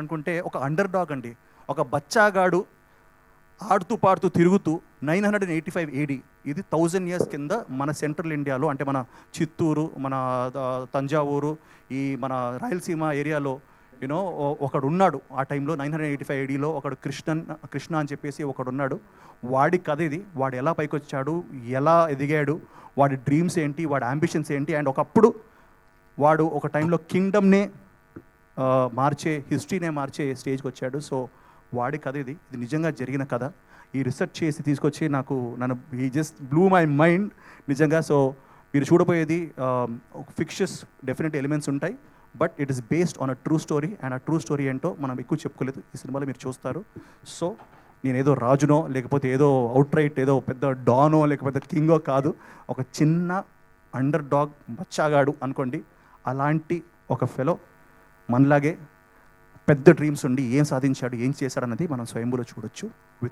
చూపించాలనుకుంటే ఒక under dog అండి, ఒక బచ్చాగాడు ఆడుతూ పాడుతూ తిరుగుతూ 985 AD, ఇది 1000 years కింద మన సెంట్రల్ ఇండియాలో, అంటే మన చిత్తూరు, మన తంజావూరు, ఈ మన రాయలసీమ ఏరియాలో యూనో ఒకడు ఉన్నాడు. ఆ టైంలో 985 ADలో ఒకడు కృష్ణ అని చెప్పేసి ఒకడు ఉన్నాడు. వాడి కథ ఇది. వాడు ఎలా పైకి వచ్చాడు, ఎలా ఎదిగాడు, వాడి డ్రీమ్స్ ఏంటి, వాడి అంబిషన్స్ ఏంటి, అండ్ ఒకప్పుడు వాడు ఒక టైంలో కింగ్డమ్నే మార్చే, హిస్టరీనే మార్చే స్టేజ్కి వచ్చాడు. సో వాడి కథ ఇది. ఇది నిజంగా జరిగిన కథ. ఈ రీసెర్చ్ చేసి తీసుకొచ్చి నన్ను ఈ జస్ట్ బ్లూ మై మైండ్ నిజంగా. సో మీరు చూడబోయేది ఫిక్షస్ డెఫినెట్ ఎలిమెంట్స్ ఉంటాయి, but it is based on a true story. And ఆ ట్రూ స్టోరీ ఏంటో మనం ఎక్కువ చెప్పుకోలేదు, ఈ సినిమాలో మీరు చూస్తారు. సో నేను ఏదో రాజునో, లేకపోతే ఏదో అవుట్ రైట్ ఏదో పెద్ద డానో, లేకపోతే కింగో కాదు. ఒక చిన్న అండర్ డాగ్ బచ్చాగాడు అనుకోండి. అలాంటి ఒక ఫెలో మనలాగే పెద్ద డ్రీమ్స్ ఉండి ఏం సాధించాడు, ఏం చేశాడు అన్నది మనం స్వయంభూలో చూడొచ్చు.